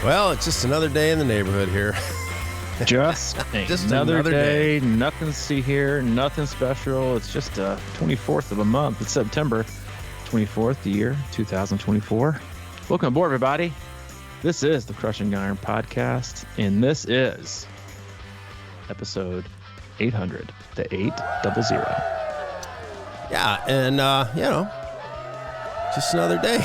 Well, it's just another day in the neighborhood here. Just another day. Nothing to see here. Nothing special. It's just 24th of a month. It's September 24th, the year 2024. Welcome aboard, everybody. This is the Crushing Iron Podcast, and this is episode 800, the 800. Yeah, and, just another day.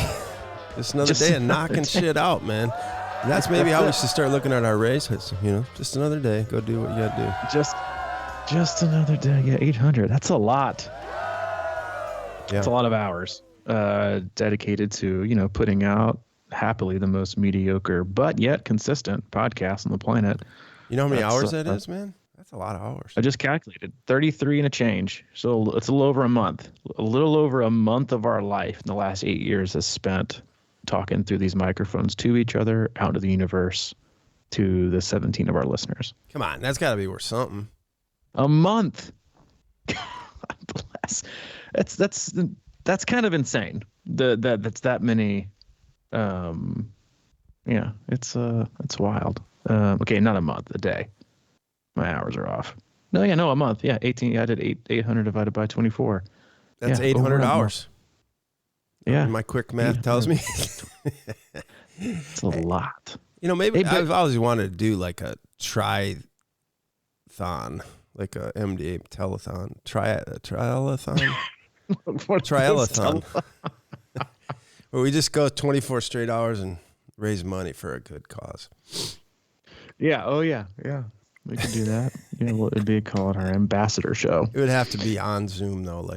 Just another day of knocking shit out, man. And that's maybe how we should start looking at our races. Just another day. Go do what you got to do. Just another day. Yeah, 800. That's a lot. Yeah. That's a lot of hours dedicated to, putting out happily the most mediocre but yet consistent podcast on the planet. You know how many hours that is, man? That's a lot of hours. I just calculated 33 and a change. So it's a little over a month. A little over a month of our life in the last 8 years is spent talking through these microphones to each other, out to the universe, to the 17 of our listeners. Come on, that's got to be worth something. A month. God bless. That's kind of insane. That's that many. Yeah, it's wild. Okay, not a month, a day. My hours are off. No, a month. Yeah, 18. I did 800 divided by 24. That's 800 hours. Yeah. My quick math tells me. It's a lot. Maybe I've always wanted to do like a triathlon, like a MDA telethon, triathlon, where we just go 24 straight hours and raise money for a good cause. Yeah. Oh yeah. Yeah. We could do that. It'd be called our ambassador show. It would have to be on Zoom though,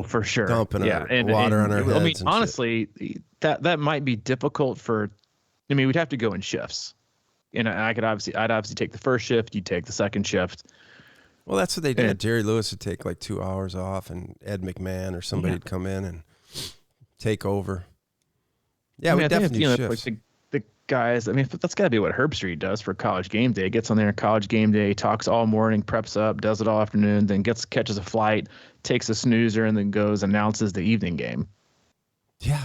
for sure. Dumping water on our heads. I mean, honestly, that might be difficult for. I mean, we'd have to go in shifts. I'd obviously take the first shift. You'd take the second shift. Well, that's what they did. Jerry Lewis would take like 2 hours off, and Ed McMahon or somebody would come in and take over. Yeah, we definitely do shifts. Like the guys. I mean, that's got to be what Herb Street does for College Game Day. Gets on there College Game Day, talks all morning, preps up, does it all afternoon, then catches a flight, takes a snoozer, and then goes announces the evening game. Yeah.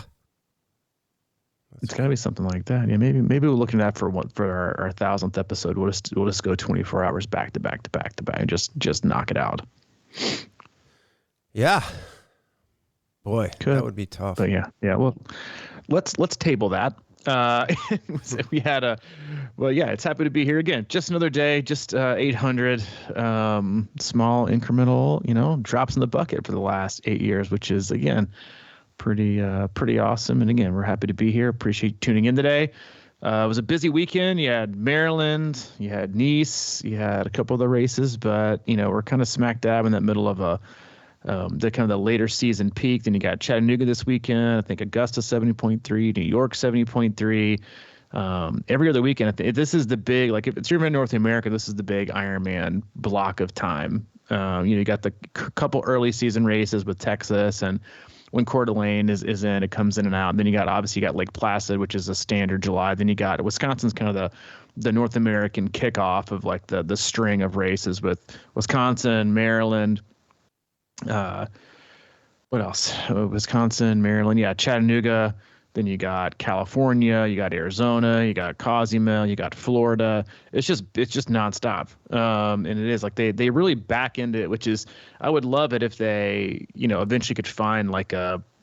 It's got to be something like that. Yeah, maybe we're looking at that for our 1000th episode. We'll just go 24 hours back to back and just knock it out. Yeah. Boy, that would be tough. But yeah. Well, let's table that. We had it's happy to be here again. Just another day, just 800 small incremental, drops in the bucket for the last 8 years, which is again pretty awesome. And again, we're happy to be here. Appreciate you tuning in today. It was a busy weekend. You had Maryland, you had Nice, you had a couple of the races, but we're kind of smack dab in that middle of the kind of the later season peak. Then you got Chattanooga this weekend. I think Augusta 70.3, New York 70.3. Every other weekend. This is the big, like if it's you're in North America, this is the big Ironman block of time. You got the couple early season races with Texas, and when Coeur d'Alene is in, it comes in and out. And then you got Lake Placid, which is a standard July. Then you got Wisconsin's kind of the North American kickoff of like the string of races with Wisconsin, Maryland. What else? Wisconsin, Maryland, Chattanooga. Then you got California, you got Arizona, you got Cozumel, you got Florida. It's just nonstop. And it is like they really back into it, which is, I would love it if they, eventually could find like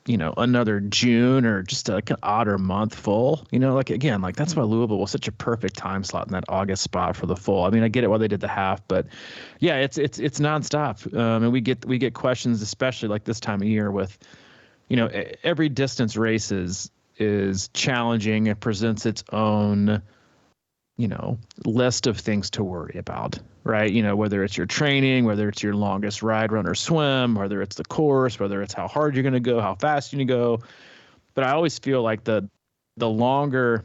another June or just like an odder month full, that's why Louisville was such a perfect time slot in that August spot for the full. I mean, I get it why they did the half, but yeah, it's nonstop. And we get questions, especially like this time of year with, every distance races is challenging. It presents its own, list of things to worry about, right? Whether it's your training, whether it's your longest ride, run, or swim, whether it's the course, whether it's how hard you're going to go, how fast you're going to go. But I always feel like the longer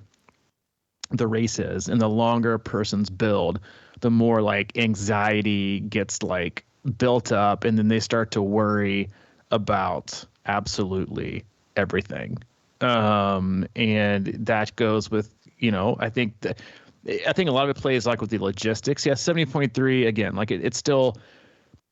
the race is and the longer a person's build, the more like anxiety gets like built up, and then they start to worry about absolutely everything. And that goes with, I think a lot of it plays like with the logistics. Yeah. 70.3 again, like it's still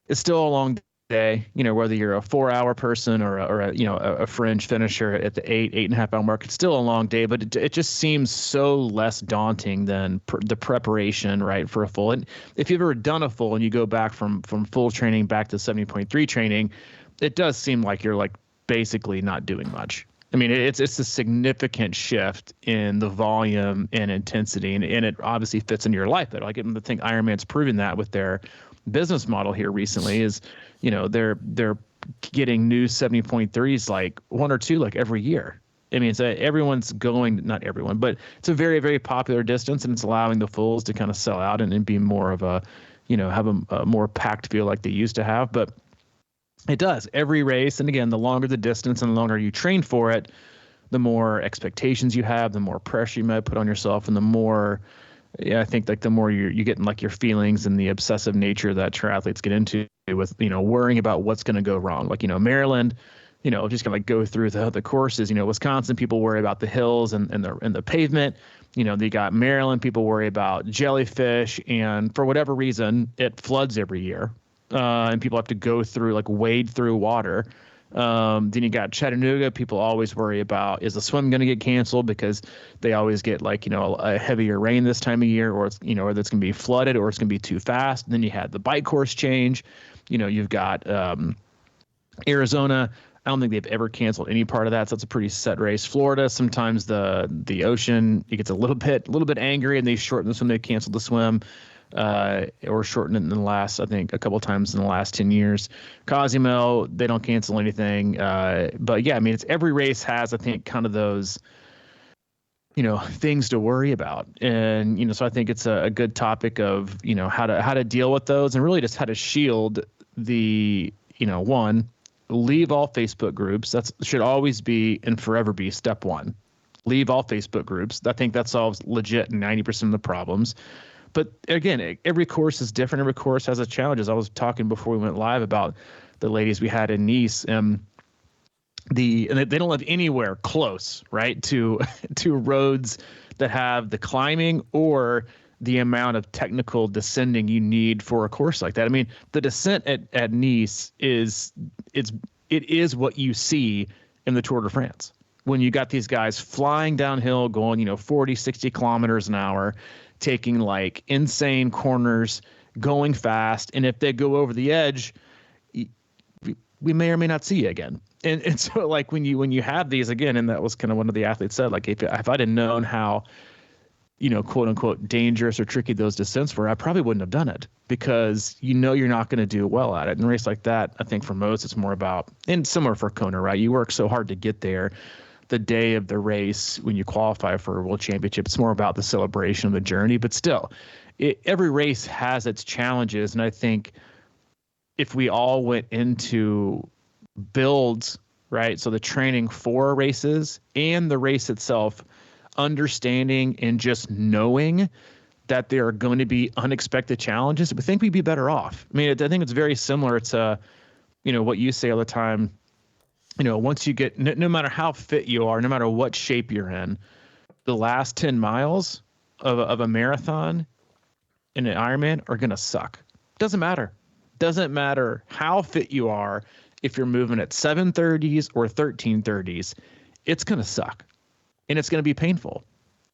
a long day, whether you're a 4-hour person or a fringe finisher at the 8.5 hour mark, it's still a long day, but it just seems so less daunting than the preparation, right, for a full. And if you've ever done a full and you go back from full training back to 70.3 training, it does seem like you're like basically not doing much. I mean, it's a significant shift in the volume and intensity, and it obviously fits into your life. But I think Ironman's proven that with their business model here recently is, they're getting new 70.3s like one or two like every year. I mean, everyone's going, not everyone, but it's a very, very popular distance, and it's allowing the fulls to kind of sell out and be more of a, have a more packed feel like they used to have. But it does every race. And again, the longer the distance and the longer you train for it, the more expectations you have, the more pressure you might put on yourself, and the more, I think like the more you get in like your feelings and the obsessive nature that triathletes get into with, worrying about what's going to go wrong. Like, Maryland, just gonna like go through the courses, Wisconsin, people worry about the hills and the pavement. They got Maryland, people worry about jellyfish, and for whatever reason, it floods every year. And people have to go through, like wade through water. Then you got Chattanooga. People always worry about, is the swim going to get canceled because they always get like, a heavier rain this time of year, or it's, or that's going to be flooded, or it's going to be too fast. And then you had the bike course change. You've got Arizona. I don't think they've ever canceled any part of that. So it's a pretty set race. Florida, sometimes the ocean, it gets a little bit angry and they shorten the swim. They canceled the swim. Or shortened it in the last, I think, a couple of times in the last 10 years. Cozumel, they don't cancel anything. But yeah, I mean, it's every race has, I think, kind of those, things to worry about. And, so I think it's a good topic of, how to deal with those and really just how to shield the, one, leave all Facebook groups. That should always be and forever be step one. Leave all Facebook groups. I think that solves legit 90% of the problems. But again, every course is different. Every course has its challenges. I was talking before we went live about the ladies we had in Nice. And they don't live anywhere close, right, to roads that have the climbing or the amount of technical descending you need for a course like that. I mean, the descent at Nice is what you see in the Tour de France when you got these guys flying downhill, going 40, 60 kilometers an hour, taking like insane corners, going fast. And if they go over the edge, we may or may not see you again. And so like when you have these again, and that was kind of one of the athletes said, like if I'd have known how, quote unquote, dangerous or tricky those descents were, I probably wouldn't have done it because you're not going to do well at it. And a race like that, I think for most, it's more about, and similar for Kona, right? You work so hard to get there. The day of the race, when you qualify for a world championship, it's more about the celebration of the journey. But still, every race has its challenges. And I think if we all went into builds, right, so the training for races and the race itself, understanding and just knowing that there are going to be unexpected challenges, I think we'd be better off. I mean, I think it's very similar to, what you say all the time. Once you get, no matter how fit you are, no matter what shape you're in, the last 10 miles of a marathon and an Ironman are going to suck. Doesn't matter. Doesn't matter how fit you are. If you're moving at 7:30s or 13:30s, it's going to suck and it's going to be painful.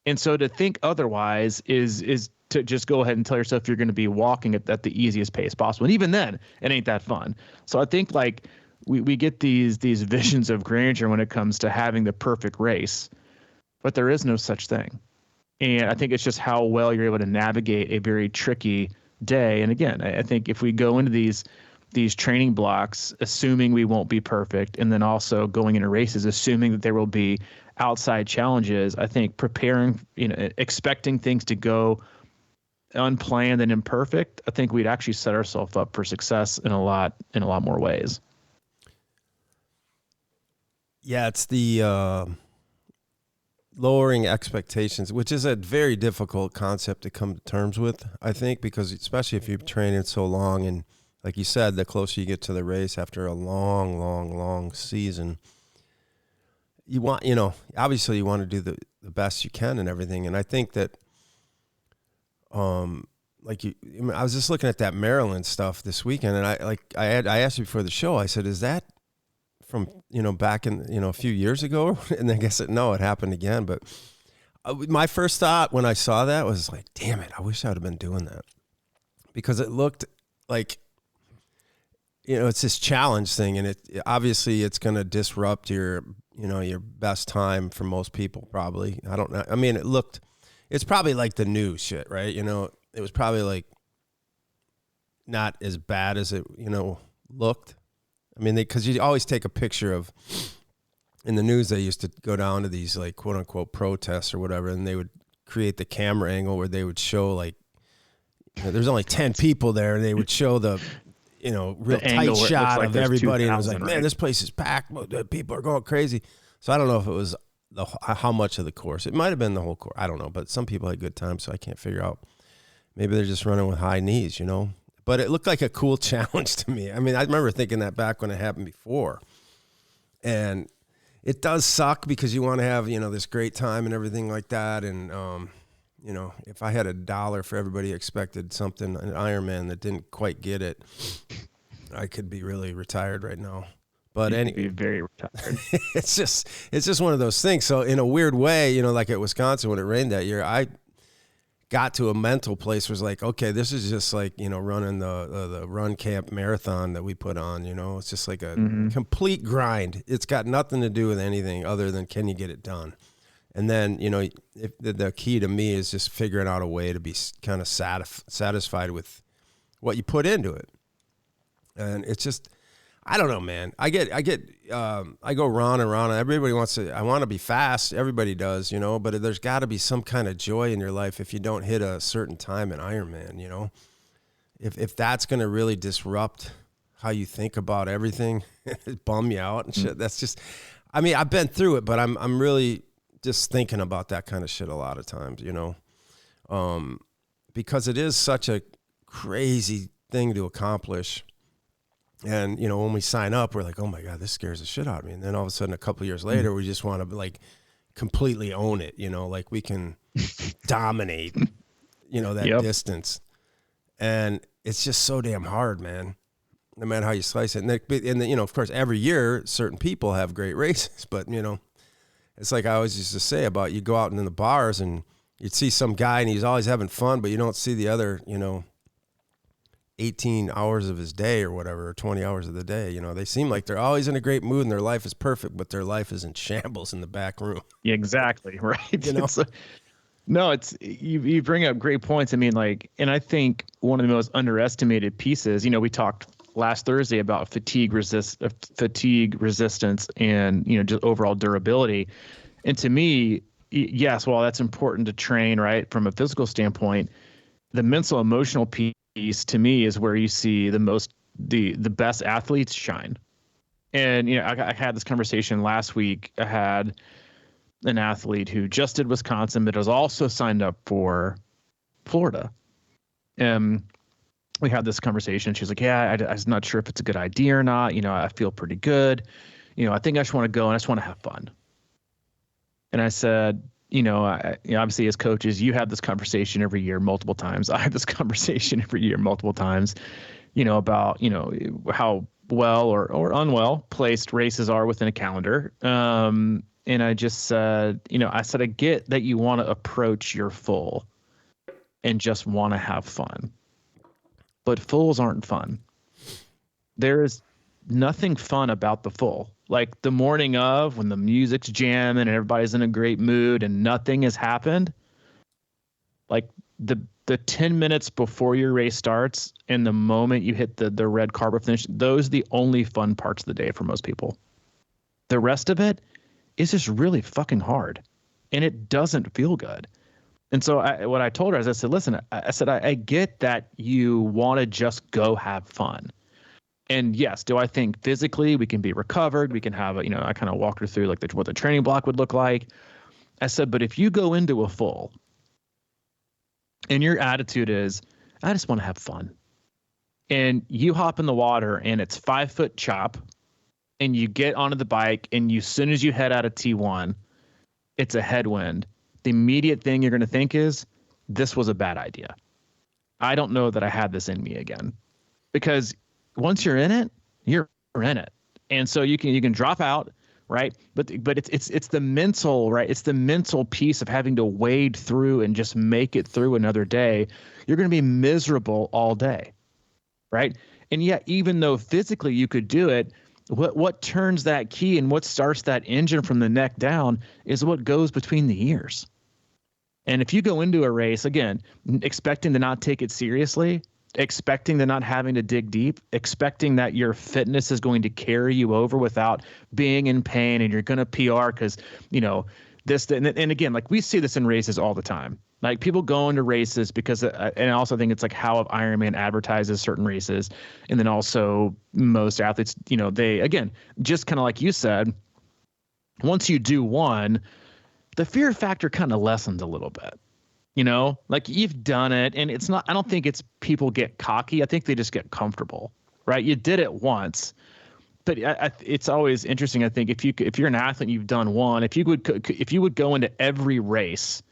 And so to think otherwise is to just go ahead and tell yourself you're going to be walking at the easiest pace possible. And even then, it ain't that fun. So I think like, we get these visions of grandeur when it comes to having the perfect race, but there is no such thing. And I think it's just how well you're able to navigate a very tricky day. And again, I think if we go into these training blocks, assuming we won't be perfect, and then also going into races, assuming that there will be outside challenges, I think preparing, expecting things to go unplanned and imperfect, I think we'd actually set ourselves up for success in a lot more ways. Yeah, it's the lowering expectations, which is a very difficult concept to come to terms with, I think, because especially if you've trained so long and, like you said, the closer you get to the race after a long, long, long season, you want, obviously you want to do the best you can and everything. And I think that like you, I mean, I was just looking at that Maryland stuff this weekend, and I asked you before the show. I said, "Is that from back in a few years ago?" And I guess no, it happened again. But my first thought when I saw that was like, "Damn it! I wish I would have been doing that," because it looked like it's this challenge thing, and it obviously it's going to disrupt your your best time for most people probably. I don't know. I mean, it's probably like the new shit, right? It was probably like not as bad as it, looked. I mean, because you always take a picture of, in the news, they used to go down to these like quote unquote protests or whatever, and they would create the camera angle where they would show like, there's only 10 people there, and they would show the, real tight shot like of everybody. And it was like, man, this place is packed. People are going crazy. So I don't know if it was how much of the course. It might have been the whole course. I don't know. But some people had good time, so I can't figure out. Maybe they're just running with high knees, But it looked like a cool challenge to me. I mean, I remember thinking that back when it happened before. And it does suck because you want to have, this great time and everything like that. And, if I had $1 for everybody who expected something, an Ironman that didn't quite get it, I could be really retired right now. But anyway, be very retired. It's just one of those things. So in a weird way, like at Wisconsin when it rained that year, I got to a mental place where it's like, okay, this is just like, running the run camp marathon that we put on, it's just like a complete grind. It's got nothing to do with anything other than, can you get it done? And then, if the key to me is just figuring out a way to be kind of satisfied with what you put into it. And it's just, I don't know, man. I go Rana. Everybody wants to, I want to be fast. Everybody does, but there's got to be some kind of joy in your life if you don't hit a certain time in Ironman, If that's going to really disrupt how you think about everything, bum you out and shit. That's just, I mean, I've been through it, but I'm really just thinking about that kind of shit a lot of times, because it is such a crazy thing to accomplish. And, when we sign up, we're like, oh my God, this scares the shit out of me. And then all of a sudden, a couple of years later, we just want to like completely own it, like we can dominate, that distance. And it's just so damn hard, man, no matter how you slice it. And of course, every year, certain people have great races, but, it's like I always used to say about, you go out in the bars and you'd see some guy and he's always having fun, but you don't see the other, 18 hours of his day or whatever, or 20 hours of the day. They seem like they're always in a great mood and their life is perfect, but their life is in shambles in the back room. Yeah, exactly. Right. You bring up great points. I mean, and I think one of the most underestimated pieces, we talked last Thursday about fatigue resistance and, just overall durability. And to me, yes, while that's important to train, right, from a physical standpoint, the mental emotional piece to me is where you see the best athletes shine. And, I had this conversation last week. I had an athlete who just did Wisconsin, but was also signed up for Florida. We had this conversation. She's like, yeah, I'm not sure if it's a good idea or not. I feel pretty good. I think I just want to go and I just want to have fun. And I said, obviously as coaches, you have this conversation every year, multiple times. I have this conversation every year, multiple times, about, how well or unwell placed races are within a calendar. And I just said, I get that you want to approach your full and just want to have fun, but fulls aren't fun. There is nothing fun about the full. Like the morning of, when the music's jamming and everybody's in a great mood and nothing has happened, like the 10 minutes before your race starts and the moment you hit the red carpet finish, those are the only fun parts of the day for most people. The rest of it is just really fucking hard and it doesn't feel good. And so what I told her is I said, listen, I get that you want to just go have fun. And yes, do I think physically we can be recovered? We can have, I kind of walked her through like what the training block would look like. I said, but if you go into a full and your attitude is, I just want to have fun, and you hop in the water and it's 5-foot chop and you get onto the bike and as soon as you head out of T1, it's a headwind. The immediate thing you're going to think is, this was a bad idea. I don't know that I had this in me again, because once you're in it, you're in it. And so you can drop out, right? But it's the mental, right? It's the mental piece of having to wade through and just make it through another day. You're going to be miserable all day, right? And yet, even though physically you could do it, what turns that key and what starts that engine from the neck down is what goes between the ears. And if you go into a race, again, expecting to not take it seriously, expecting to not having to dig deep, expecting that your fitness is going to carry you over without being in pain, and you're going to PR because, this, and again, like we see this in races all the time. Like people go into races because, and I also think it's like how Ironman advertises certain races. And then also most athletes, they, again, just kind of like you said, once you do one, the fear factor kind of lessens a little bit, like you've done it. And it's not, I don't think it's people get cocky. I think they just get comfortable, right? You did it once. But it's always interesting. I think if you're an athlete and you've done one, if you would go into every race,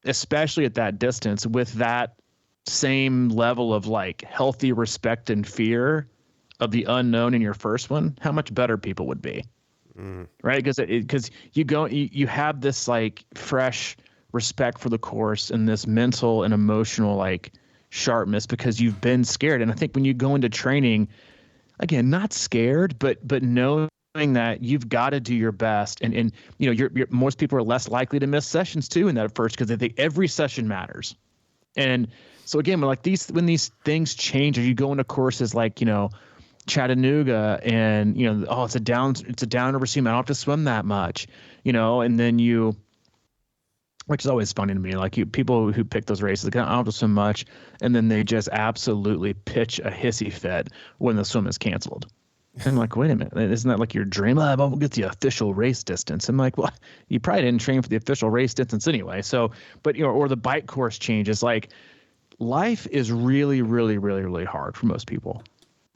especially at that distance, with that same level of like healthy respect and fear of the unknown in your first one, how much better people would be, right? Because you have this like fresh respect for the course and this mental and emotional like sharpness because you've been scared. And I think when you go into training, again, not scared, but knowing that you've got to do your best, and you're most people are less likely to miss sessions too in that first, because they think every session matters. And so again, when these things change, or you go into courses like Chattanooga, and it's a downriver swim, I don't have to swim that much, and then which is always funny to me, like people who pick those races, like, I don't have to swim much, and then they just absolutely pitch a hissy fit when the swim is canceled. And I'm like, wait a minute, isn't that like your dream? I won't get the official race distance. I'm like, well, you probably didn't train for the official race distance anyway. So, but or the bike course changes. Like, life is really, really, really, really hard for most people.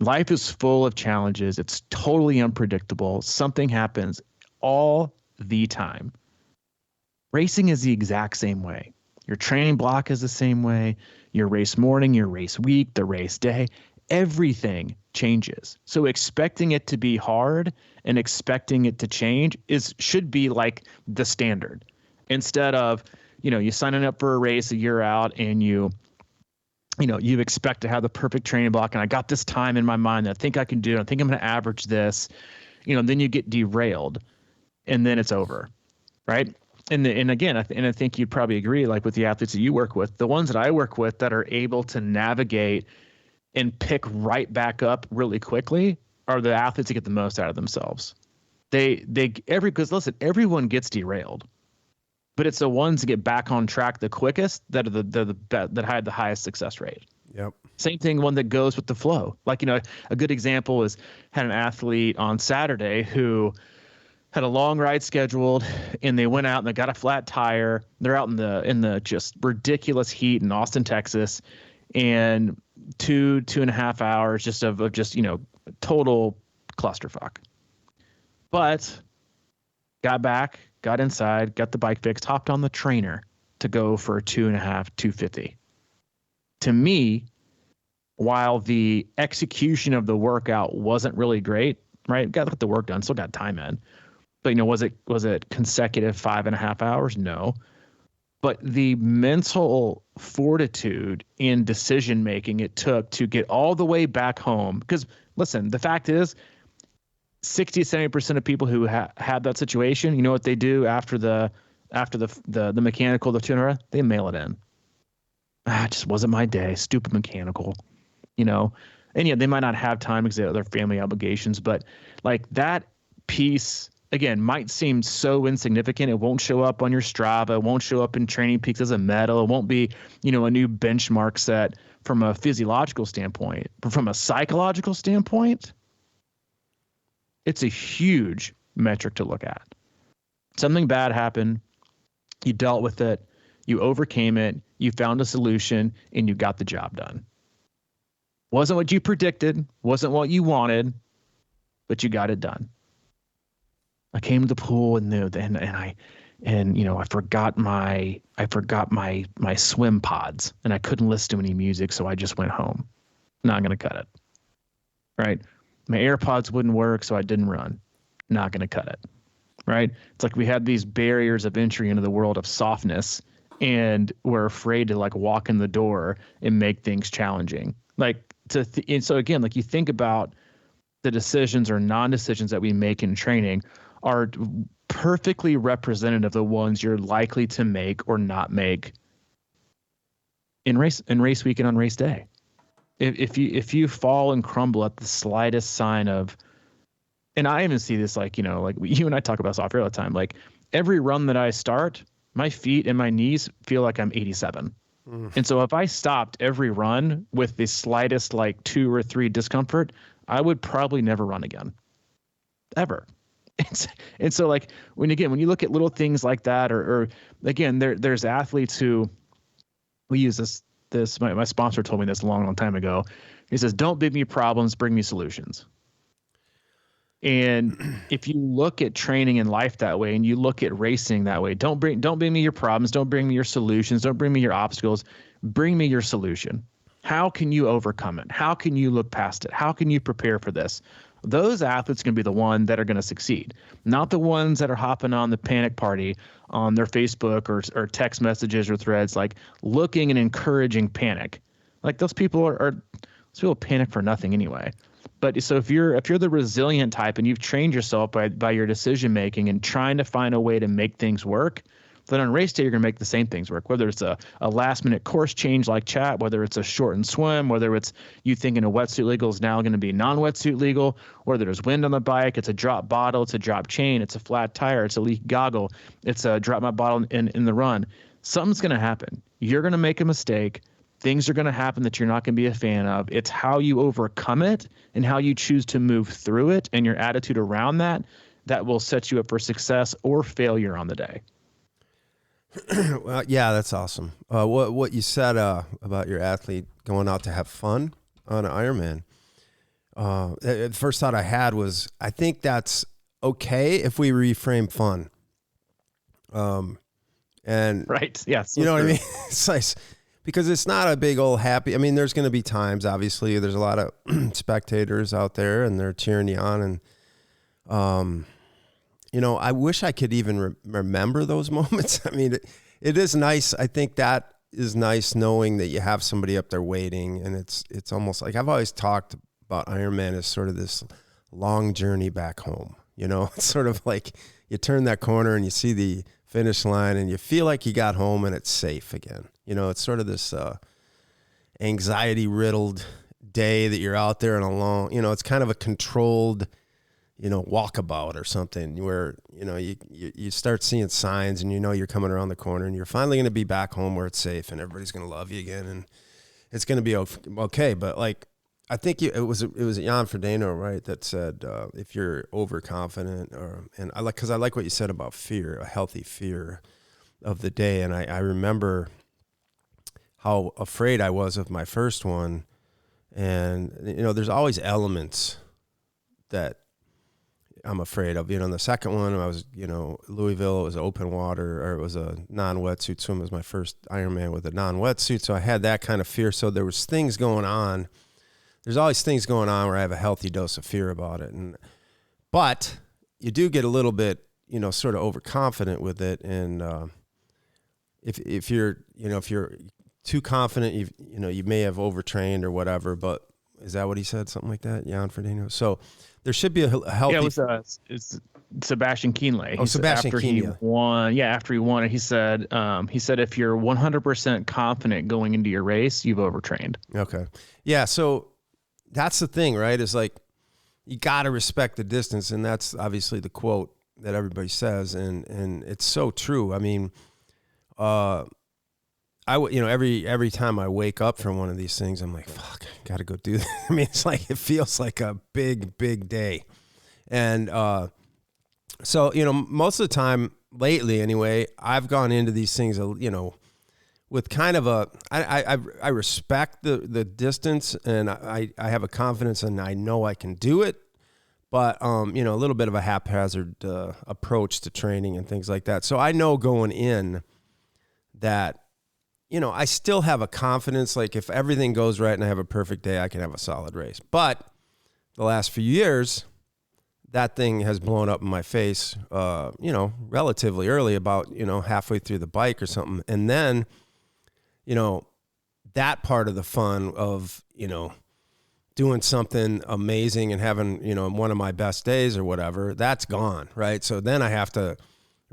Life is full of challenges. It's totally unpredictable. Something happens all the time. Racing is the exact same way. Your training block is the same way. Your race morning, your race week, the race day, everything changes. So expecting it to be hard and expecting it to change should be like the standard, instead of, you signing up for a race a year out and you expect to have the perfect training block, and I got this time in my mind that I think I can do. I think I'm going to average this, then you get derailed and then it's over. Right. And again, I think you'd probably agree, like with the athletes that you work with, the ones that I work with that are able to navigate and pick right back up really quickly are the athletes that get the most out of themselves. Because listen, everyone gets derailed, but it's the ones that get back on track the quickest that are that had the highest success rate. Yep. Same thing, one that goes with the flow. Like, a good example is had an athlete on Saturday who had a long ride scheduled, and they went out and they got a flat tire. They're out in the just ridiculous heat in Austin, Texas, and 2.5 hours just of total clusterfuck. But got back, got inside, got the bike fixed, hopped on the trainer to go for a 250. To me, while the execution of the workout wasn't really great, right? Got to get the work done, still got time in. But was it consecutive 5.5 hours? No. But the mental fortitude in decision making it took to get all the way back home, because listen, the fact is 60-70% of people who had that situation, you know what they do after the mechanical, the tuner, they mail it in. It just wasn't my day. Stupid mechanical, and yeah, they might not have time because they have their family obligations, but like that piece, again, might seem so insignificant. It won't show up on your Strava. It won't show up in Training Peaks as a medal. It won't be, a new benchmark set from a physiological standpoint. But from a psychological standpoint, it's a huge metric to look at. Something bad happened. You dealt with it. You overcame it. You found a solution, and you got the job done. Wasn't what you predicted. Wasn't what you wanted, but you got it done. I came to the pool and I and I forgot my swim pods, and I couldn't listen to any music, so I just went home. Not going to cut it. Right? My AirPods wouldn't work, so I didn't run. Not going to cut it. Right? It's like we had these barriers of entry into the world of softness, and we're afraid to like walk in the door and make things challenging. And so again, like you think about the decisions or non-decisions that we make in training are perfectly representative of the ones you're likely to make or not make in race week and on race day. If you fall and crumble at the slightest sign of, and I even see this like you and I talk about software all the time. Like every run that I start, my feet and my knees feel like I'm 87. And so if I stopped every run with the slightest like 2 or 3 discomfort, I would probably never run again, ever. And so like when you look at little things like that, or again, there's athletes who we use this. My sponsor told me this a long time ago. He says, "Don't bring me problems, bring me solutions." And if you look at training in life that way, and you look at racing that way, don't bring me your problems, don't bring me your solutions, don't bring me your obstacles, bring me your solution. How can you overcome it? How can you look past it? How can you prepare for this? Those athletes are going to be the ones that are going to succeed, not the ones that are hopping on the panic party on their Facebook or text messages or threads, like looking and encouraging panic. Like those people those people panic for nothing anyway. But so if you're the resilient type and you've trained yourself by your decision making and trying to find a way to make things work, then on race day you're going to make the same things work. Whether it's a last minute course change like chat, whether it's a shortened swim, whether it's you thinking a wetsuit legal is now going to be non-wetsuit legal, whether there's wind on the bike, it's a drop bottle, it's a drop chain, it's a flat tire, it's a leak goggle, it's a drop my bottle in the run. Something's going to happen. You're going to make a mistake. Things are going to happen that you're not going to be a fan of. It's how you overcome it and how you choose to move through it and your attitude around that will set you up for success or failure on the day. Well, yeah, that's awesome. What you said about your athlete going out to have fun on an Ironman. The first thought I had was, I think that's okay if we reframe fun. And right, yeah, so you know true. what I mean? It's nice. Because it's not a big old happy. I mean, there's going to be times, obviously, there's a lot of spectators out there and they're cheering you on. And, I wish I could even remember those moments. I mean, it is nice. I think that is nice knowing that you have somebody up there waiting. And it's almost like I've always talked about Ironman as sort of this long journey back home. It's sort of like you turn that corner and you see the finish line and you feel like you got home and it's safe again. It's sort of this anxiety riddled day that you're out there and alone. It's kind of a controlled, walkabout or something where, you start seeing signs and you're coming around the corner and you're finally going to be back home where it's safe and everybody's going to love you again and it's going to be okay. But like, I think it was Jan Frodeno, right, that said, if you're overconfident because I like what you said about fear, a healthy fear of the day. And I remember how afraid I was of my first one. And, there's always elements that I'm afraid of. In the second one, I was, Louisville, it was open water, or it was a non-wetsuit swim. It was my first Ironman with a non-wetsuit. So I had that kind of fear. So there was things going on. There's always things going on where I have a healthy dose of fear about it. But you do get a little bit, sort of overconfident with it. And if you're too confident, you may have overtrained or whatever, but is that what he said? Something like that? Jan Frodeno. So there should be a healthy. Yeah, it's Sebastian Kienle. Oh, Sebastian Kienle. After he won it, he said if you're 100% confident going into your race, you've overtrained. Okay. Yeah. So that's the thing, right? Is like, you got to respect the distance. And that's obviously the quote that everybody says. And it's so true. I mean, every time I wake up from one of these things, I'm like, fuck, I got to go do that. I mean, it's like, it feels like a big, big day. And, so, most of the time lately anyway, I've gone into these things, with kind of I respect the distance and I have a confidence and I know I can do it, but you know, a little bit of a haphazard approach to training and things like that. So I know going in that, you know, I still have a confidence, like if everything goes right and I have a perfect day, I can have a solid race. But the last few years, that thing has blown up in my face, you know, relatively early, about, you know, halfway through the bike or something. And then, you know, that part of the fun of, you know, doing something amazing and having, you know, one of my best days or whatever, that's gone, right? So then I have to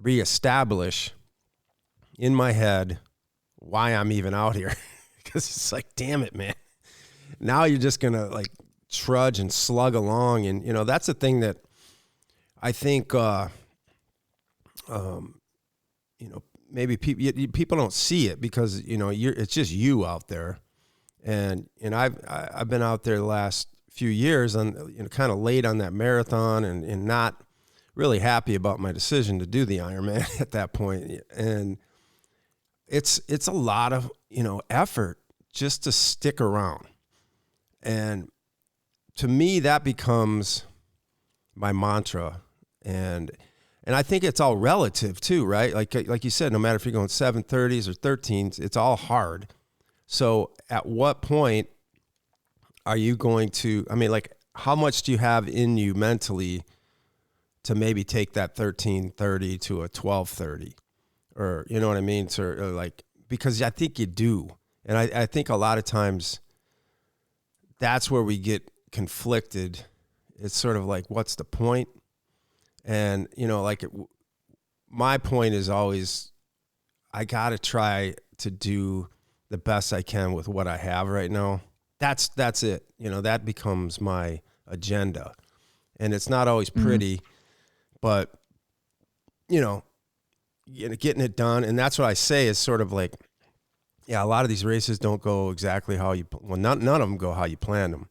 reestablish in my head why I'm even out here. Because it's like, damn it, man. Now you're just going to like trudge and slug along. And, you know, that's the thing that I think, you know, maybe people don't see it because, you know, it's just you out there. And I've been out there the last few years on, you know, kind of late on that marathon and not really happy about my decision to do the Ironman at that point. And it's a lot of, you know, effort just to stick around. And to me, that becomes my mantra. And I think it's all relative too, right? Like you said, no matter if you're going 7:30s or 13s, it's all hard. So at what point are you going to, I mean, like, how much do you have in you mentally to maybe take that 13:30 to a 12:30? Or, you know what I mean? So, or like, because I think you do. And I think a lot of times that's where we get conflicted. It's sort of like, what's the point? And, you know, like my point is always, I got to try to do the best I can with what I have right now. That's it. You know, that becomes my agenda. And it's not always pretty, but, you know, getting it done. And that's what I say is sort of like, yeah, a lot of these races don't go exactly how you, well, none of them go how you planned them.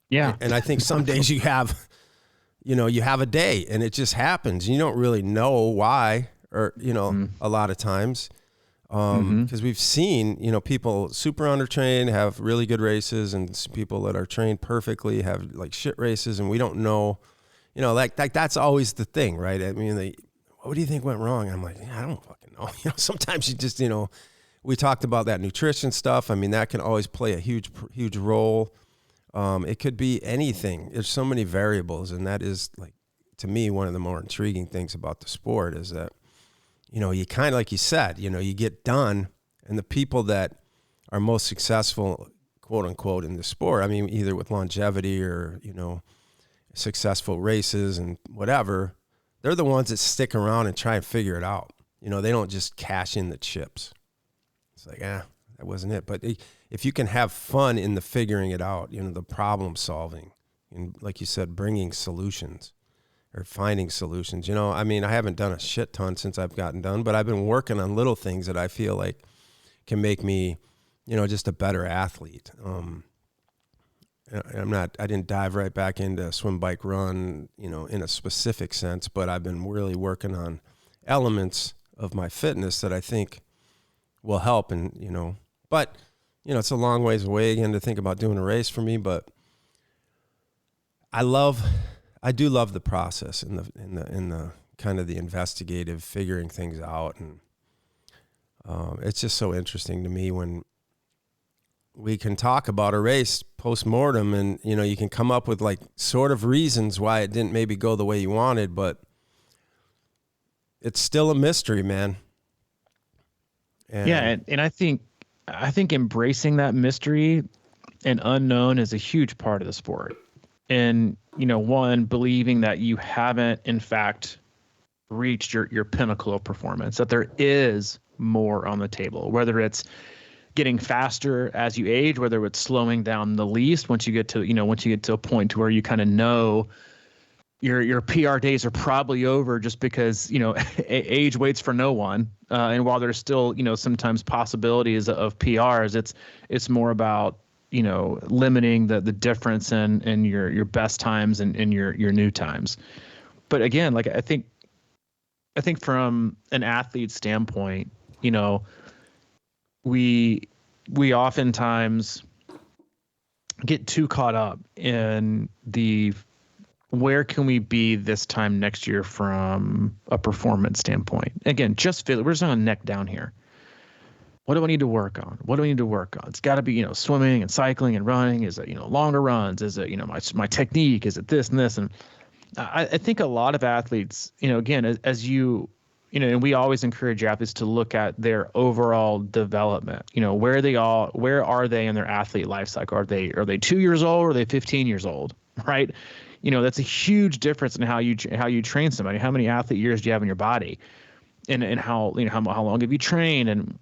Yeah. And I think some days you have, you know, you have a day and it just happens. You don't really know why, or, you know, a lot of times. Because we've seen, you know, people super undertrained have really good races, and people that are trained perfectly have like shit races, and we don't know, you know, like that's always the thing, right? I mean, what do you think went wrong? I'm like, yeah, I don't fucking know. You know, sometimes you just, you know, we talked about that nutrition stuff. I mean, that can always play a huge role. It could be anything. There's so many variables, and that is, like, to me, one of the more intriguing things about the sport is that, you know, you kind of, like you said, you know, you get done, and the people that are most successful, quote unquote, in the sport, I mean, either with longevity or, you know, successful races and whatever, they're the ones that stick around and try and figure it out. You know, they don't just cash in the chips. It's like, that wasn't it. But if you can have fun in the figuring it out, you know, the problem solving, and like you said, bringing solutions or finding solutions, you know, I mean, I haven't done a shit ton since I've gotten done, but I've been working on little things that I feel like can make me, you know, just a better athlete. I didn't dive right back into swim, bike, run, you know, in a specific sense, but I've been really working on elements of my fitness that I think will help. And, you know, but, you know, it's a long ways away again to think about doing a race for me, but I do love the process and the kind of the investigative figuring things out. And it's just so interesting to me when we can talk about a race post-mortem and, you know, you can come up with like sort of reasons why it didn't maybe go the way you wanted, but it's still a mystery, man. And I think embracing that mystery and unknown is a huge part of the sport. And, you know, one, believing that you haven't, in fact, reached your pinnacle of performance, that there is more on the table, whether it's getting faster as you age, whether it's slowing down the least once you get to a point to where you kind of know your PR days are probably over, just because, you know, age waits for no one. And while there's still, you know, sometimes possibilities of PRs, it's more about, you know, limiting the difference in your best times and your new times. But again, like I think from an athlete standpoint, you know, we oftentimes get too caught up in the where can we be this time next year from a performance standpoint? Again, just feel it. We're just on a neck down here. What do I need to work on? What do I need to work on? It's got to be, swimming and cycling and running. Is it, longer runs? Is it, my technique? Is it this and this? And I think a lot of athletes, again, as you, and we always encourage athletes to look at their overall development. Where are they in their athlete life cycle? Are they 2 years old or are they 15 years old? Right? That's a huge difference in how you train somebody. How many athlete years do you have in your body, and how how long have you trained, and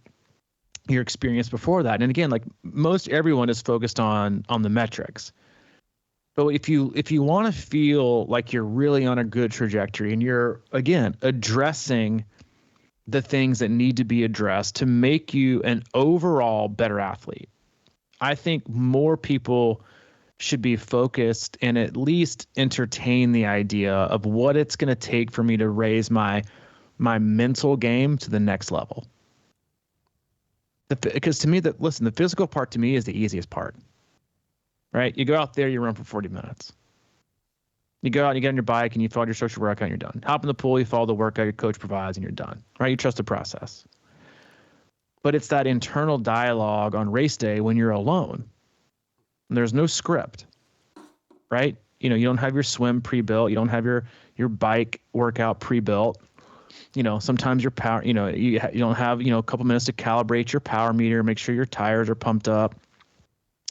your experience before that. And again, like most everyone is focused on the metrics. But if you want to feel like you're really on a good trajectory and you're, again, addressing the things that need to be addressed to make you an overall better athlete, I think more people should be focused and at least entertain the idea of what it's going to take for me to raise my mental game to the next level. Because to me, the physical part to me is the easiest part, right? You go out there, you run for 40 minutes. You go out, you get on your bike, and you follow your social workout, and you're done. Hop in the pool, you follow the workout your coach provides, and you're done, right? You trust the process. But it's that internal dialogue on race day when you're alone. And there's no script, right? You don't have your swim pre-built. You don't have your bike workout pre-built. Sometimes your power, you don't have, a couple minutes to calibrate your power meter, make sure your tires are pumped up,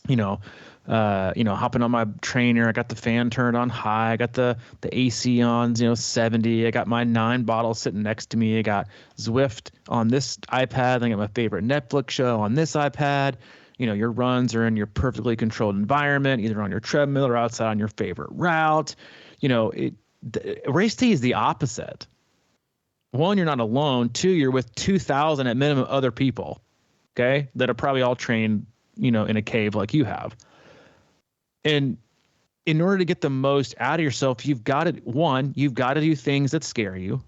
hopping on my trainer. I got the fan turned on high. I got the AC on, 70. I got my 9 bottles sitting next to me. I got Zwift on this iPad. I got my favorite Netflix show on this iPad. Your runs are in your perfectly controlled environment, either on your treadmill or outside on your favorite route. Race day is the opposite. 1, you're not alone. 2, you're with 2,000 at minimum other people, okay, that are probably all trained, in a cave like you have. And in order to get the most out of yourself, you've got to do things that scare you,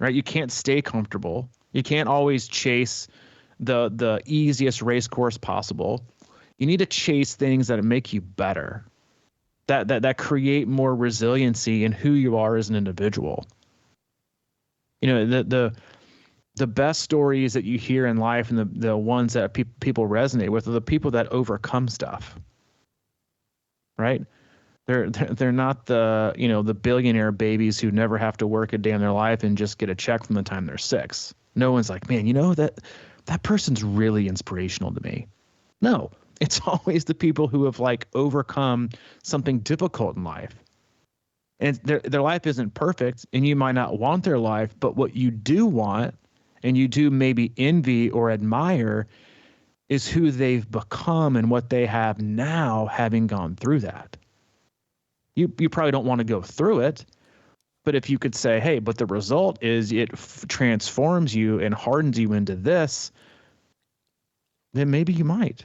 right? You can't stay comfortable. You can't always chase the easiest race course possible. You need to chase things that make you better, that create more resiliency in who you are as an individual. The best stories that you hear in life and the ones that people resonate with are the people that overcome stuff, right? They're not the billionaire babies who never have to work a day in their life and just get a check from the time they're 6. No one's like, man, that person's really inspirational to me. No, it's always the people who have overcome something difficult in life. And their life isn't perfect, and you might not want their life, but what you do want, and you do maybe envy or admire, is who they've become and what they have now, having gone through that. You probably don't want to go through it, but if you could say, hey, but the result is it transforms you and hardens you into this, then maybe you might.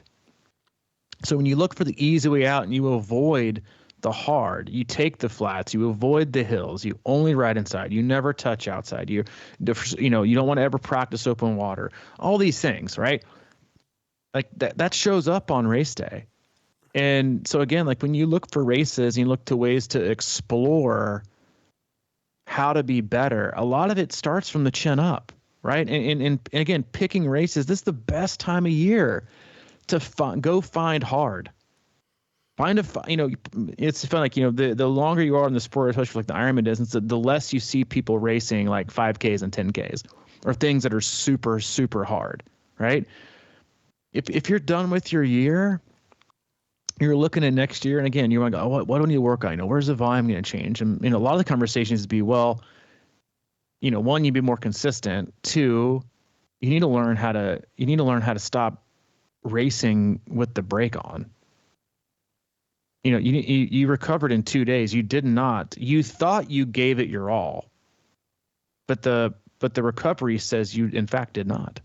So when you look for the easy way out and you avoid the hard, you take the flats, you avoid the hills, you only ride inside, you never touch outside, you don't want to ever practice open water, all these things, right? Like that shows up on race day. And so again, when you look for races and you look to ways to explore how to be better, a lot of it starts from the chin up, right? And again, picking races, this is the best time of year to go find hard. It's fun. The longer you are in the sport, especially the Ironman distance, the less you see people racing 5Ks and 10Ks or things that are super, super hard, right? If you're done with your year, you're looking at next year, and again, you want to go, what do I need to work on? Where's the volume going to change? And a lot of the conversations would be, well, 1, you be more consistent. 2, you need to learn how to stop racing with the brake on. You recovered in 2 days. You did not. You thought you gave it your all, but the recovery says you in fact did not.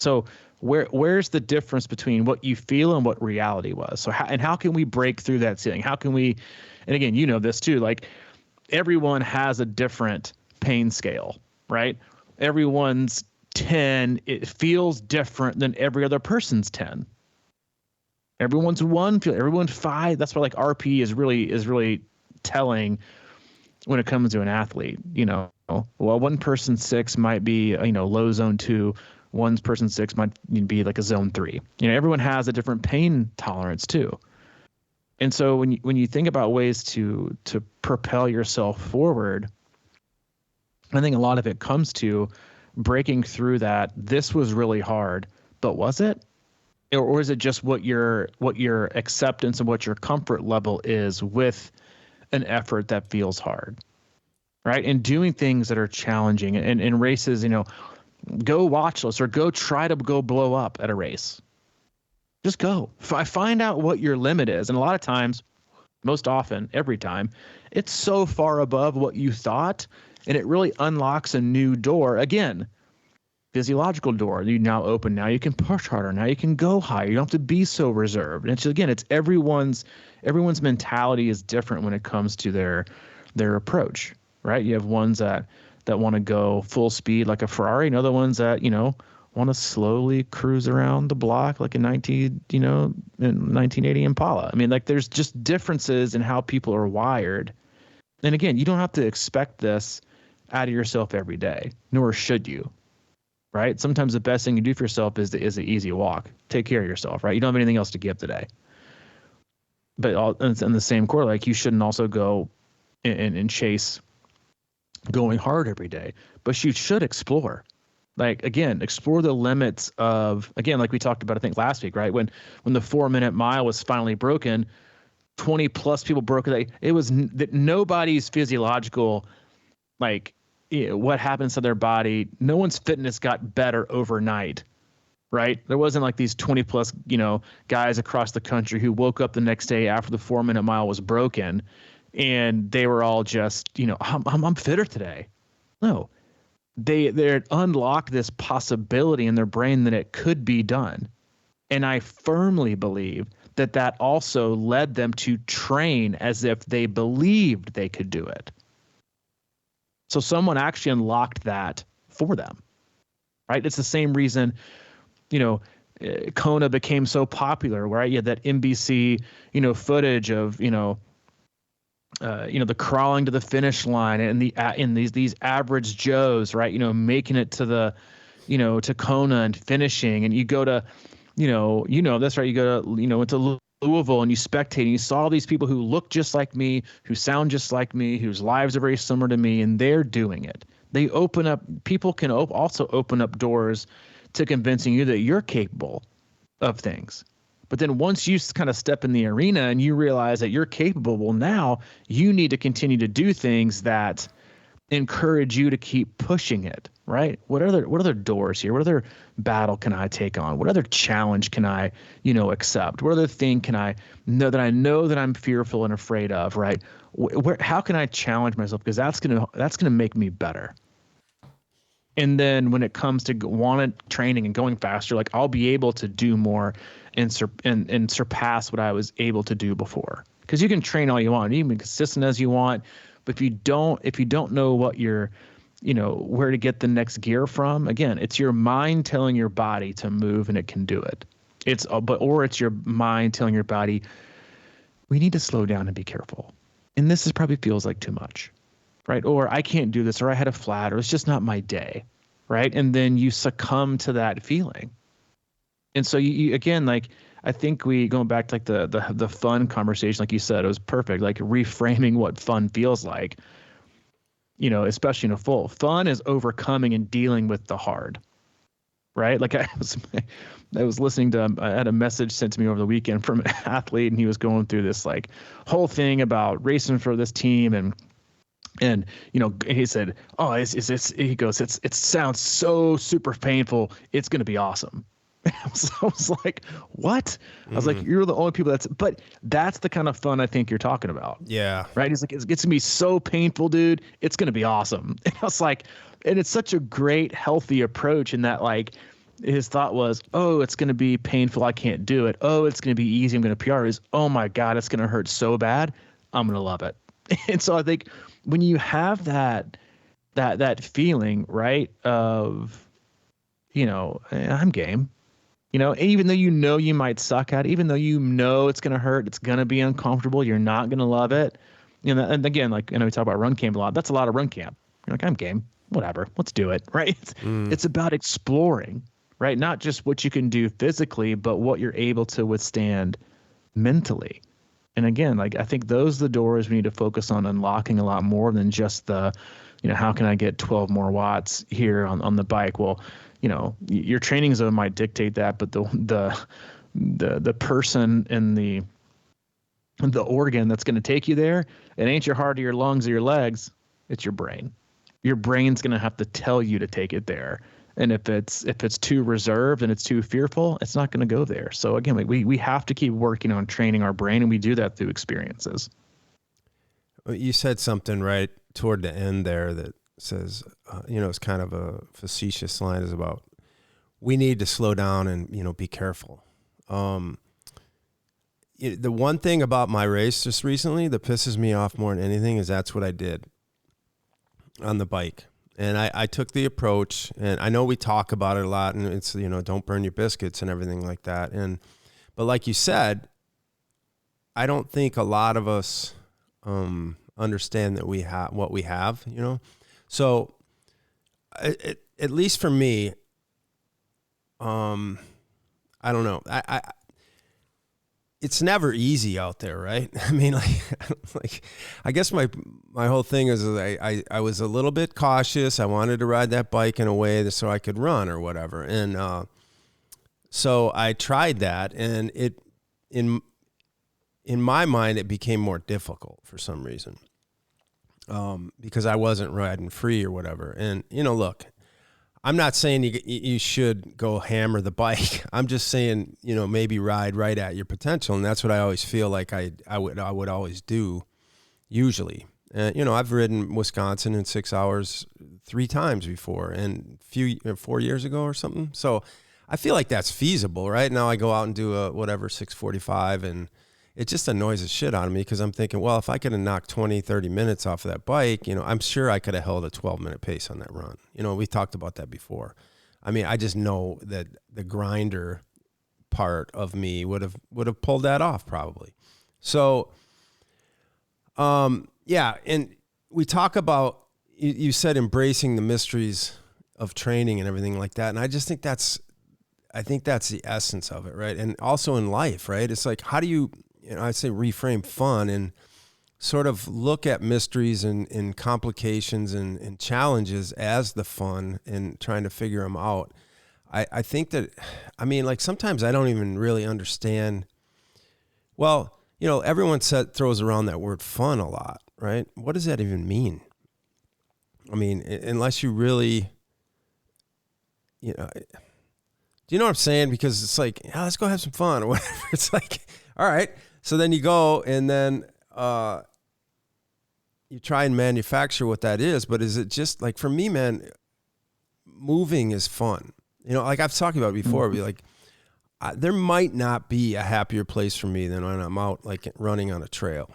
So where's the difference between what you feel and what reality was? So how can we break through that ceiling? How can we? And again, this too. Everyone has a different pain scale, right? Everyone's 10. It feels different than every other person's 10. Everyone's 1, everyone's 5. That's why RP is really telling when it comes to an athlete. Well, one person 6 might be, low zone 2. One person 6 might be like a zone 3. Everyone has a different pain tolerance too. And so when you think about ways to propel yourself forward, I think a lot of it comes to breaking through that. This was really hard, but was it? Or is it just what your acceptance and what your comfort level is with an effort that feels hard, right? And doing things that are challenging. And in races, go watchless or go try to go blow up at a race. Just go. Find out what your limit is. And a lot of times, most often, every time, it's so far above what you thought, and it really unlocks a new door. Again, physiological door. You now open. Now you can push harder. Now you can go higher. You don't have to be so reserved. And it's everyone's mentality is different when it comes to their approach, right? You have ones that want to go full speed like a Ferrari, and other ones that want to slowly cruise around the block like a 1980 Impala. I mean, like there's just differences in how people are wired. And again, you don't have to expect this out of yourself every day, nor should you, right? Sometimes the best thing you do for yourself is the easy walk. Take care of yourself, right? You don't have anything else to give today. But in the same core, like you shouldn't also go and chase going hard every day, but you should explore. Like, again, explore the limits of, again, like we talked about, I think last week, right? When the 4-minute mile was finally broken, 20 plus people broke it. It was that nobody's physiological, like what happens to their body. No one's fitness got better overnight, right? There wasn't like these 20 plus, guys across the country who woke up the next day after the 4-minute mile was broken and they were all just, I'm fitter today. No. They unlocked this possibility in their brain that it could be done. And I firmly believe that also led them to train as if they believed they could do it. So someone actually unlocked that for them, right? It's the same reason, Kona became so popular, right? You had that NBC, footage of, the crawling to the finish line and these average Joes, right? Making it to the, to Kona and finishing. And you go to, that's right. You go to, into Louisville and you spectate and you saw all these people who look just like me, who sound just like me, whose lives are very similar to me, and they're doing it. They open up, people can also open up doors to convincing you that you're capable of things. But then once you kind of step in the arena and you realize that you're capable, well, now you need to continue to do things that encourage you to keep pushing it, right? What other doors here? What other battle can I take on? What other challenge can I, accept? What other thing can I know that I'm fearful and afraid of, right? How can I challenge myself? Because that's gonna make me better. And then when it comes to training and going faster, like I'll be able to do more and surpass what I was able to do before. Because you can train all you want, you can be consistent as you want, but if you don't know what you're, where to get the next gear from, again, it's your mind telling your body to move and it can do it. Or it's your mind telling your body, we need to slow down and be careful. And this probably feels like too much. Right? Or I can't do this, or I had a flat, or it's just not my day. Right? And then you succumb to that feeling. And so you again, like, I think going back to like the fun conversation, like you said, it was perfect. Like reframing what fun feels like, especially in a full. Fun is overcoming and dealing with the hard. Right? Like I was listening to, I had a message sent to me over the weekend from an athlete, and he was going through this like whole thing about racing for this team and he said, "Oh, he goes, it sounds so super painful. It's going to be awesome." I was like, "What?" I was like, "You're the only people but that's the kind of fun I think you're talking about." Yeah. Right? He's like, "It's going to be so painful, dude. It's going to be awesome." And I was like, and it's such a great, healthy approach in that, like, his thought was, "Oh, it's going to be painful. I can't do it. Oh, it's going to be easy. I'm going to PR." Is, "Oh my God, it's going to hurt so bad. I'm going to love it." And so I think when you have that feeling, right, of, I'm game, even though you might suck at it, even though it's going to hurt, it's going to be uncomfortable, you're not going to love it, And again, like, we talk about run camp a lot. That's a lot of run camp. You're like, I'm game, whatever, let's do it. Right. It's about exploring, right? Not just what you can do physically, but what you're able to withstand mentally. And again, like, I think those are the doors we need to focus on unlocking a lot more than just the, how can I get 12 more watts here on the bike? Well, your training zone might dictate that, but the person in the organ that's going to take you there, it ain't your heart or your lungs or your legs, it's your brain. Your brain's going to have to tell you to take it there. And if it's too reserved and it's too fearful, it's not going to go there. So again, we have to keep working on training our brain, and we do that through experiences. You said something right toward the end there that says, it's kind of a facetious line, is about we need to slow down and, be careful. The one thing about my race just recently that pisses me off more than anything is that's what I did on the bike. And I took the approach, and I know we talk about it a lot, and it's, don't burn your biscuits and everything like that. But like you said, I don't think a lot of us understand that we have what we have, So at least for me, I don't know. It's never easy out there, right? I mean, like I guess my whole thing is I was a little bit cautious. I wanted to ride that bike in a way so I could run or whatever. And so I tried that, and in my mind, it became more difficult for some reason, because I wasn't riding free or whatever. And, look, I'm not saying you should go hammer the bike. I'm just saying, maybe ride right at your potential. And that's what I always feel like I would always do usually. I've ridden Wisconsin in 6 hours 3 times before, and 4 years ago or something. So I feel like that's feasible. Right now I go out and do a 6:45, and it just annoys the shit out of me, because I'm thinking, well, if I could have knocked 20, 30 minutes off of that bike, I'm sure I could have held a 12-minute pace on that run. We talked about that before. I mean, I just know that the grinder part of me would have pulled that off probably. So, yeah. And we talk about, you said embracing the mysteries of training and everything like that. And I just think that's the essence of it. Right. And also in life, right. It's like, how do you, I'd say reframe fun and sort of look at mysteries and complications and challenges as the fun and trying to figure them out. I think that, I mean, like sometimes I don't even really understand. Well, everyone throws around that word fun a lot, right? What does that even mean? I mean, unless you really, do you know what I'm saying? Because it's like, let's go have some fun or whatever. It's like, all right. So then you go and then you try and manufacture what that is. But is it just like, for me, man, moving is fun. Like I've talked about before, be like, there might not be a happier place for me than when I'm out like running on a trail.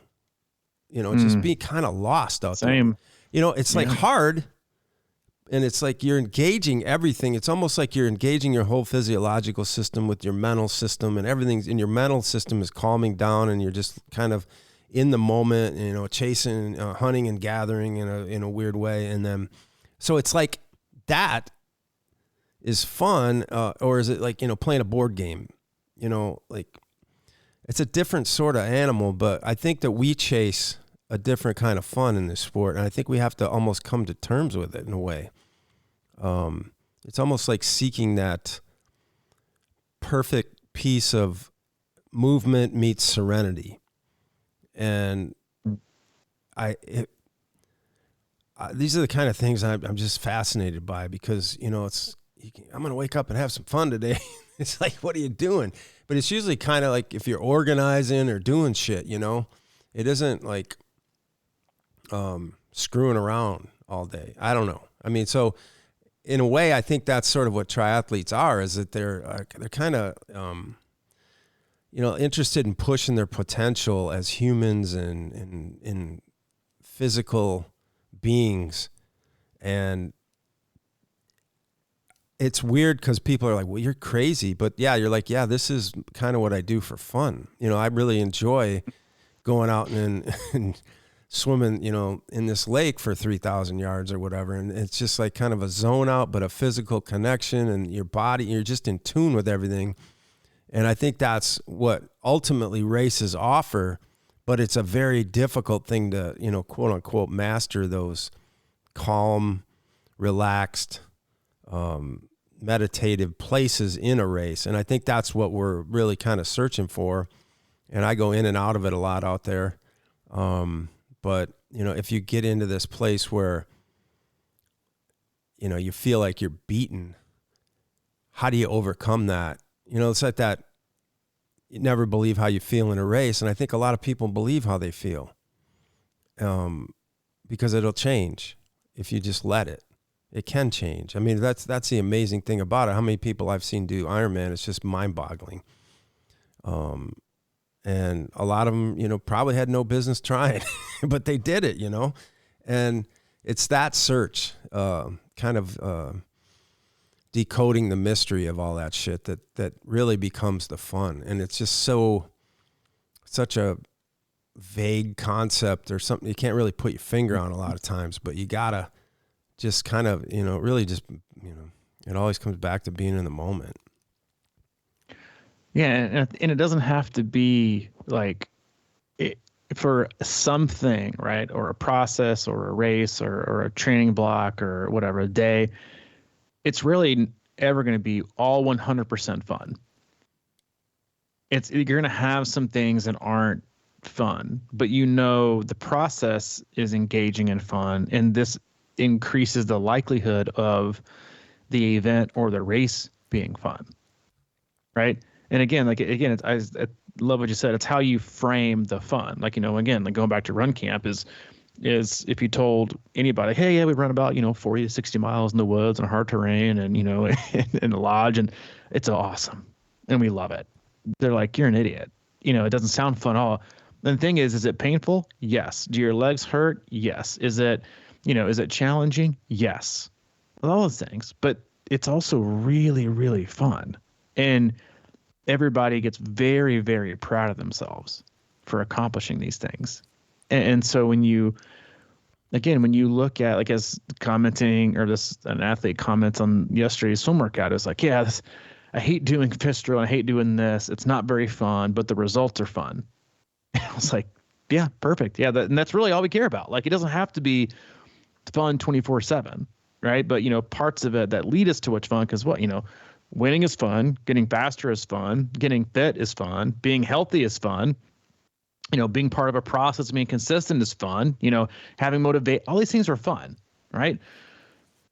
Just be kind of lost out Same. there. It's like hard. And it's like you're engaging everything. It's almost like you're engaging your whole physiological system with your mental system, and everything's in your mental system is calming down, and you're just kind of in the moment, chasing, hunting and gathering in a weird way. And then, so it's like that is fun, or is it like, playing a board game? Like it's a different sort of animal, but I think that we chase a different kind of fun in this sport, and I think we have to almost come to terms with it in a way. It's almost like seeking that perfect piece of movement meets serenity. And these are the kind of things I'm just fascinated by, because, I'm going to wake up and have some fun today. It's like, what are you doing? But it's usually kind of like if you're organizing or doing shit, it isn't like screwing around all day. I don't know. I mean, so in a way, I think that's sort of what triathletes are, is that they're kind of, interested in pushing their potential as humans and in physical beings. And it's weird because people are like, well, you're crazy. But yeah, you're like, yeah, this is kind of what I do for fun. I really enjoy going out and swimming, in this lake for 3,000 yards or whatever. And it's just like kind of a zone out, but a physical connection, and your body, you're just in tune with everything. And I think that's what ultimately races offer, but it's a very difficult thing to, quote unquote, master those calm, relaxed, meditative places in a race. And I think that's what we're really kind of searching for. And I go in and out of it a lot out there. But, if you get into this place where, you feel like you're beaten, how do you overcome that? It's like that, you never believe how you feel in a race. And I think a lot of people believe how they feel, because it'll change if you just let it. It can change. I mean, that's the amazing thing about it. How many people I've seen do Ironman, it's just mind-boggling. And a lot of them, probably had no business trying, but they did it, and it's that search, kind of decoding the mystery of all that shit that really becomes the fun. And it's just such a vague concept or something you can't really put your finger on a lot of times, but you gotta just kind of, really just, it always comes back to being in the moment. Yeah, and it doesn't have to be like for something, right? Or a process or a race or a training block or whatever, a day. It's really ever going to be all 100% fun. You're going to have some things that aren't fun, but the process is engaging and fun, and this increases the likelihood of the event or the race being fun, right? And again, I love what you said. It's how you frame the fun. Like, again, like going back to run camp is if you told anybody, hey, yeah, we run about, 40 to 60 miles in the woods on hard terrain and, in the lodge, and it's awesome. And we love it. They're like, you're an idiot. It doesn't sound fun at all. And the thing is it painful? Yes. Do your legs hurt? Yes. Is it challenging? Yes. All those things. But it's also really, really fun. And everybody gets very, very proud of themselves for accomplishing these things. And so when you look at, like, as commenting, or an athlete comments on yesterday's swim workout, it's like, yeah, I hate doing fist drill, I hate doing this. It's not very fun, but the results are fun. And I was like, yeah, perfect. Yeah, and that's really all we care about. Like, it doesn't have to be fun 24/7, right? But parts of it that lead us to what's fun, because winning is fun, getting faster is fun, getting fit is fun, being healthy is fun. Being part of a process, being consistent is fun. Having motivate, all these things are fun, right?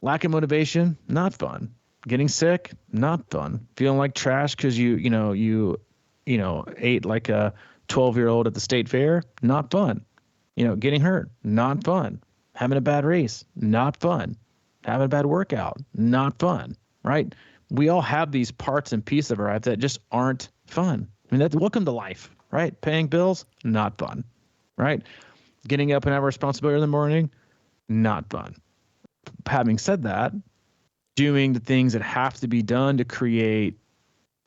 Lack of motivation, not fun. Getting sick, not fun. Feeling like trash because you ate like a 12-year-old at the state fair, not fun. Getting hurt, not fun. Having a bad race, not fun. Having a bad workout, not fun, right? We all have these parts and pieces of our life that just aren't fun. I mean, welcome to life, right? Paying bills, not fun, right? Getting up and having a responsibility in the morning, not fun. Having said that, doing the things that have to be done to create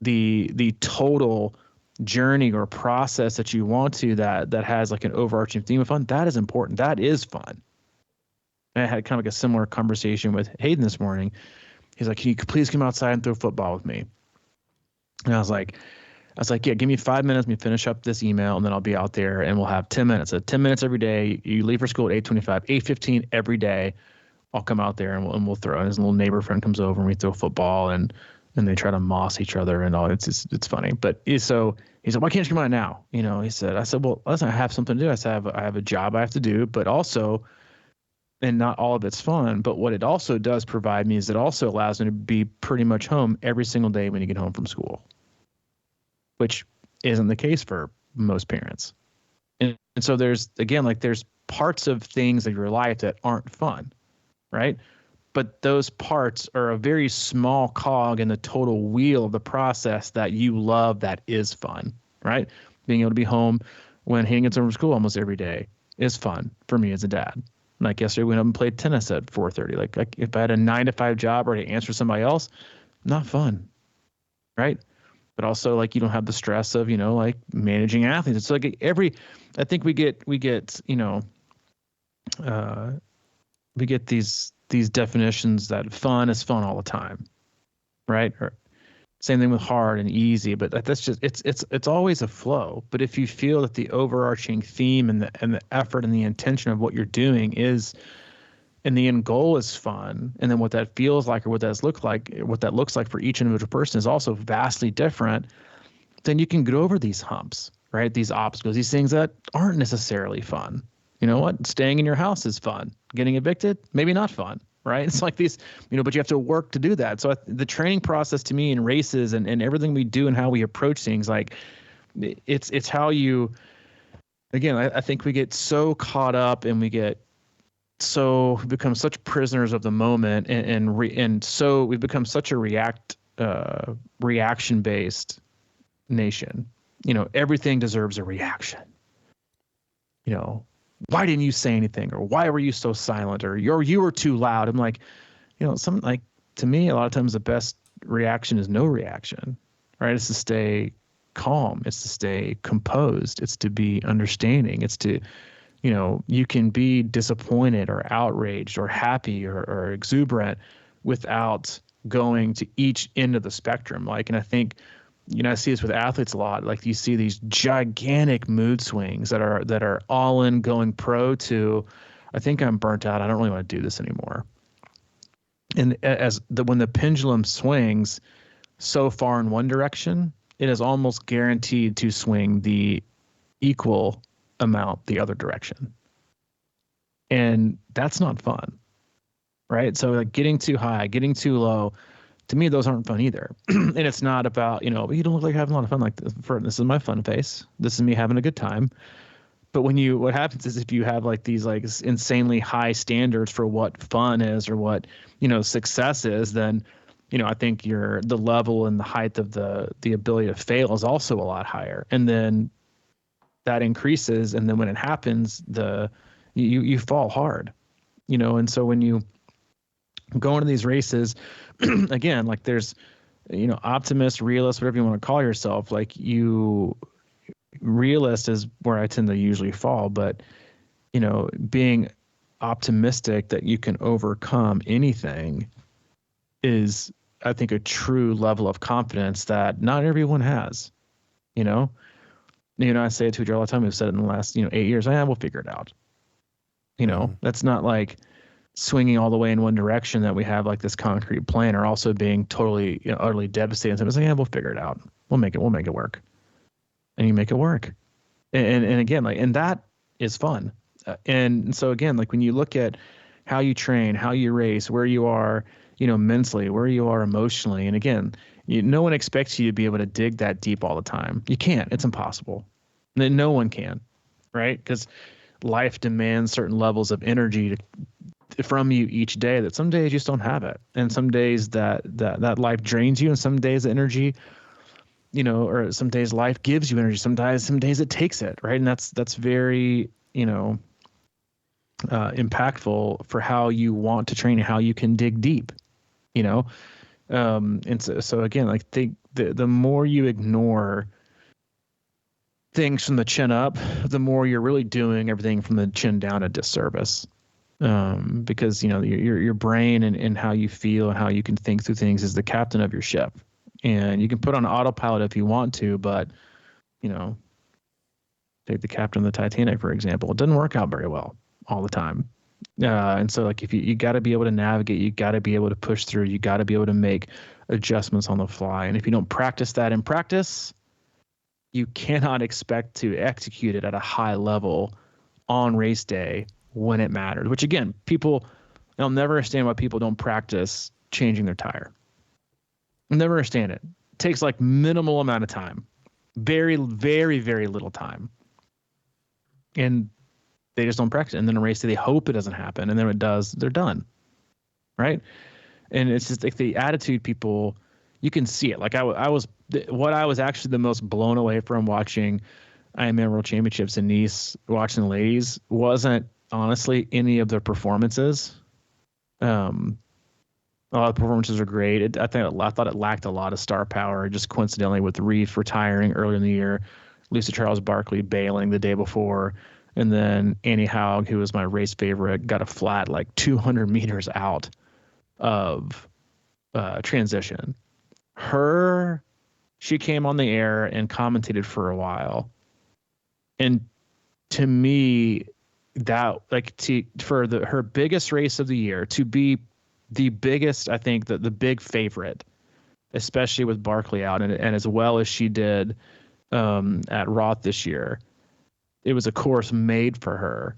the total journey or process that you want to, that has like an overarching theme of fun, that is important. That is fun. And I had kind of like a similar conversation with Hayden this morning. He's like, can you please come outside and throw football with me? And I was like, yeah, give me 5 minutes. Let me finish up this email, and then I'll be out there, and we'll have 10 minutes. 10 minutes every day. You leave for school at 8:25, 8:15 every day. I'll come out there and we'll throw. And his little neighbor friend comes over and we throw football, and they try to moss each other and all. It's funny. But so he said, why can't you come out now? I said, well, listen, I have something to do. I said, I have a job I have to do, but also, and not all of it's fun, but what it also does provide me is it also allows me to be pretty much home every single day when you get home from school, which isn't the case for most parents. And so there's parts of things of your life that aren't fun, right? But those parts are a very small cog in the total wheel of the process that you love, that is fun, right? Being able to be home when Hayden gets home from school almost every day is fun for me as a dad. Like yesterday, we went up and played tennis at 4:30. Like if I had a 9-to-5 job or to answer somebody else, not fun, right? But also, like, you don't have the stress of, like managing athletes. It's like I think we get, we get these definitions that fun is fun all the time, right? Or same thing with hard and easy, but that's just it's always a flow. But if you feel that the overarching theme and the effort and the intention of what you're doing is, and the end goal is fun, and then what that feels like or what that looks like for each individual person is also vastly different, then you can get over these humps, right? These obstacles, these things that aren't necessarily fun. You know what? Staying in your house is fun. Getting evicted, maybe not fun, right? It's like these, but you have to work to do that. So the training process to me in races and everything we do and how we approach things, like it's how you, again, I think we get so caught up and we become such prisoners of the moment and so we've become such a reaction based nation. Everything deserves a reaction. Why didn't you say anything, or why were you so silent, or you were too loud? I'm like, to me, a lot of times the best reaction is no reaction, right? It's to stay calm. It's to stay composed. It's to be understanding. It's to, you can be disappointed or outraged or happy or exuberant without going to each end of the spectrum. And I think, I see this with athletes a lot. Like you see these gigantic mood swings that are all in going pro to, I think I'm burnt out. I don't really want to do this anymore. And when the pendulum swings so far in one direction, it is almost guaranteed to swing the equal amount the other direction. And that's not fun, right? So like getting too high, getting too low, to me, those aren't fun either. And it's not about, you don't look like you're having a lot of fun. Like this is my fun face. This is me having a good time. But what happens is if you have like these like insanely high standards for what fun is or what, success is, then, I think the level and the height of the ability to fail is also a lot higher. And then that increases. And then when it happens, you fall hard, and so when you go into these races, again, like there's, optimist, realist, whatever you want to call yourself, like realist is where I tend to usually fall, but, being optimistic that you can overcome anything is, I think, a true level of confidence that not everyone has, I say it to each other all the time. We've said it in the last, 8 years, we'll figure it out. That's not like swinging all the way in one direction that we have like this concrete plan, or also being totally, utterly devastated. So it's like, we'll figure it out. We'll make it work. And you make it work. And again, and that is fun. And so again, like when you look at how you train, how you race, where you are, mentally, where you are emotionally. And again, no one expects you to be able to dig that deep all the time. You can't, it's impossible. No one can, right? Because life demands certain levels of energy from you each day that some days you just don't have it. And some days that life drains you, and some days the energy, or some days life gives you energy. Some days it takes it, right? And that's very, impactful for how you want to train and how you can dig deep, and so again, like the more you ignore things from the chin up, the more you're really doing everything from the chin down a disservice. Because your brain and how you feel and how you can think through things is the captain of your ship, and you can put on autopilot if you want to, but take the captain of the Titanic, for example. It doesn't work out very well all the time. And so like if you got to be able to navigate, you got to be able to push through, you got to be able to make adjustments on the fly. And if you don't practice that in practice, you cannot expect to execute it at a high level on race day when it matters, which again, I'll never understand why people don't practice changing their tire. I'll never understand it. It takes like minimal amount of time, very, very, very little time. And they just don't practice. And then a race day, they hope it doesn't happen. And then when it does, they're done. Right. And it's just like the attitude people, you can see it. Like I was actually the most blown away from watching Ironman World Championships in Nice, watching the ladies, wasn't honestly any of their performances. A lot of performances are great. I thought it lacked a lot of star power, just coincidentally with Reef retiring earlier in the year, Lisa Charles Barkley bailing the day before. And then Annie Haug, who was my race favorite, got a flat like 200 meters out of transition. She came on the air and commentated for a while. And to me, that her biggest race of the year, to be the biggest, I think the big favorite, especially with Barkley out and as well as she did at Roth this year, it was a course made for her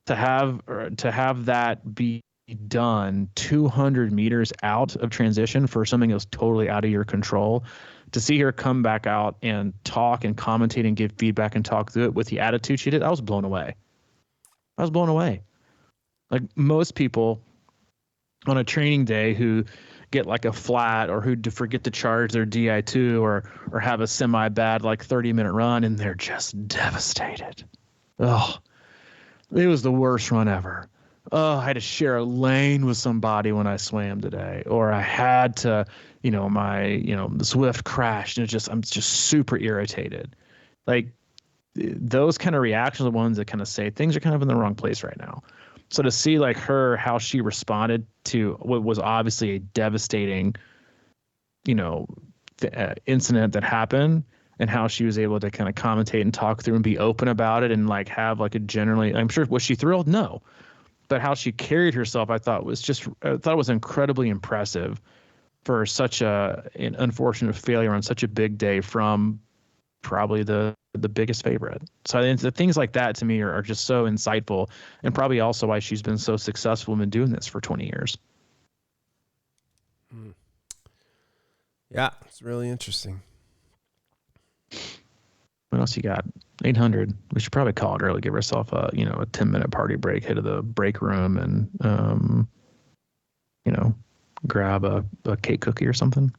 to have that be done 200 meters out of transition for something that was totally out of your control. To see her come back out and talk and commentate and give feedback and talk through it with the attitude she did, I was blown away. Like most people on a training day who get like a flat or who forget to charge their Di2 or have a semi-bad like 30-minute run and they're just devastated. Oh, it was the worst run ever. Oh, I had to share a lane with somebody when I swam today, or I had to, the Swift crashed, and I'm just super irritated. Like those kind of reactions are the ones that kind of say things are kind of in the wrong place right now. So to see like how she responded to what was obviously a devastating, incident that happened, and how she was able to kind of commentate and talk through and be open about it and like have like a generally, I'm sure, was she thrilled? No. But how she carried herself, I thought was incredibly impressive for such an unfortunate failure on such a big day from probably the biggest favorite. So the things like that to me are just so insightful, and probably also why she's been so successful and been doing this for 20 years. Yeah, it's really interesting. What else you got? 800. We should probably call it early. Give ourselves a 10-minute party break. Head to the break room and grab a cake cookie or something.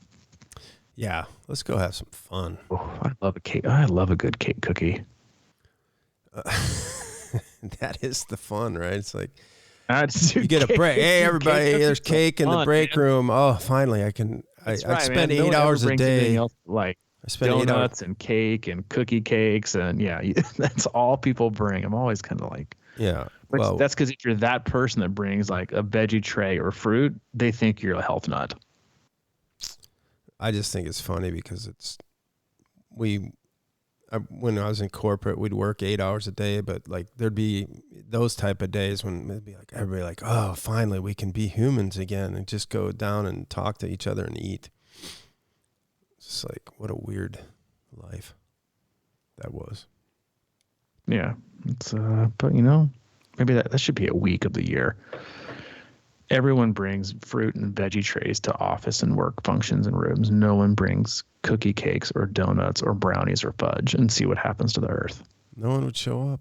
Yeah, let's go have some fun. Oh, I love a cake. I love a good cake cookie. That is the fun, right? It's like you get a break. Hey, everybody, there's cake in the break room. Oh, finally, I can. I spend 8 hours a day. Like I spend donuts and cake and cookie cakes, and that's all people bring. I'm always kind of like, well, that's because if you're that person that brings like a veggie tray or fruit, they think you're a health nut. I just think it's funny because when I was in corporate, we'd work 8 hours a day, but like there'd be those type of days when it'd be like everybody like, oh, finally we can be humans again and just go down and talk to each other and eat. It's like, what a weird life that was. Yeah. It's but maybe that should be a week of the year. Everyone brings fruit and veggie trays to office and work functions and rooms. No one brings cookie cakes or donuts or brownies or fudge, and see what happens to the earth. No one would show up.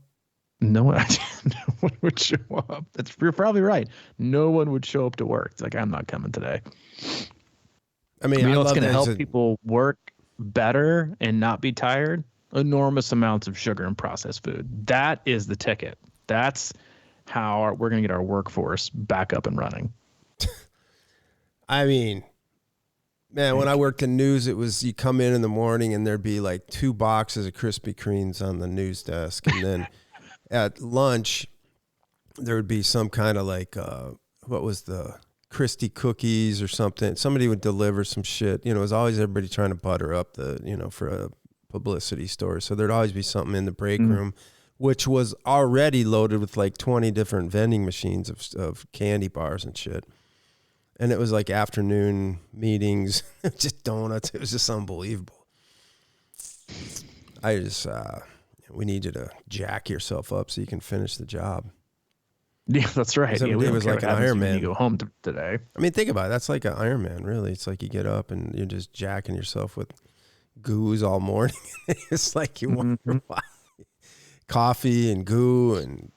No one would show up. You're probably right. No one would show up to work. It's like, I'm not coming today. I mean, what's going to help people work better and not be tired? Enormous amounts of sugar and processed food. That is the ticket. That's how we're going to get our workforce back up and running. I mean, man, when I worked in news, it was you come in the morning and there'd be like 2 boxes of Krispy Kremes on the news desk. And then at lunch, there would be some kind of like, what was the Christie cookies or something. Somebody would deliver some shit. It was always everybody trying to butter up for a publicity story. So there'd always be something in the break room, which was already loaded with like 20 different vending machines of candy bars and shit. And it was like afternoon meetings, just donuts. It was just unbelievable. We need you to jack yourself up so you can finish the job. Yeah, that's right. It was like an Ironman. You go home today. I mean, think about it. That's like an Ironman, really. It's like you get up and you're just jacking yourself with goos all morning. It's like you wonder why. Coffee and goo and,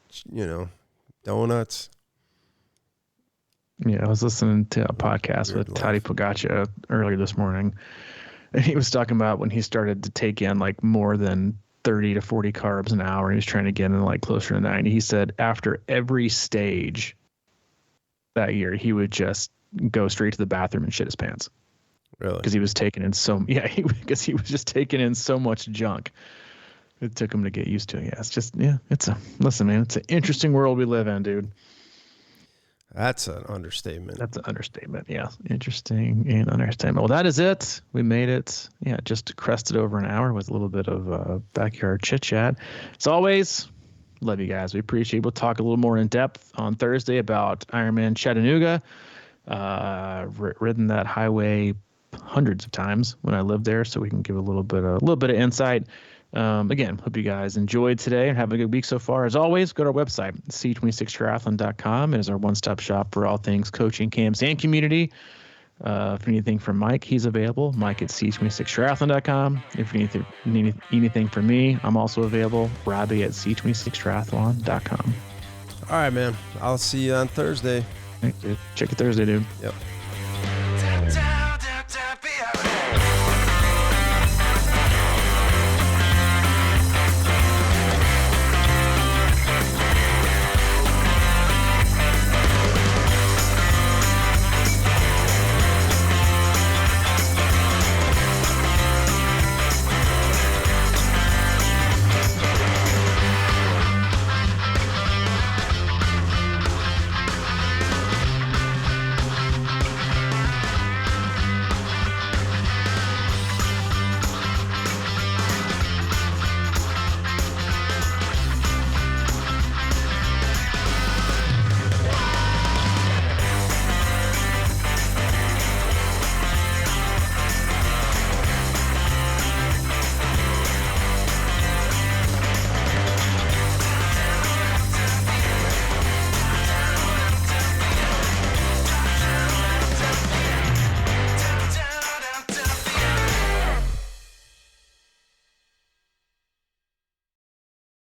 donuts. Yeah, I was listening to a podcast with Tadej Pogačar earlier this morning, and he was talking about when he started to take in like more than 30 to 40 carbs an hour, and he was trying to get in like closer to 90. He said after every stage that year, he would just go straight to the bathroom and shit his pants. Really? Because he was taking in because he was just taking in so much junk. It took him to get used to it. Yeah, it's just, listen, man, it's an interesting world we live in, dude. That's an understatement. That's an understatement. Yeah. Interesting and understatement. Well, that is it. We made it. Yeah. Just crested over an hour with a little bit of backyard chit chat. As always, love you guys. We appreciate it. We'll talk a little more in depth on Thursday about Ironman Chattanooga. Ridden that highway hundreds of times when I lived there, so we can give a little bit of insight. Again, hope you guys enjoyed today and have a good week so far. As always, go to our website, c26triathlon.com. It is our one-stop shop for all things coaching, camps, and community. If anything from Mike, he's available. Mike at c26triathlon.com. If you need anything from me, I'm also available. Robbie at c26triathlon.com. All right, man. I'll see you on Thursday. Thanks, dude. Check it Thursday, dude. Yep.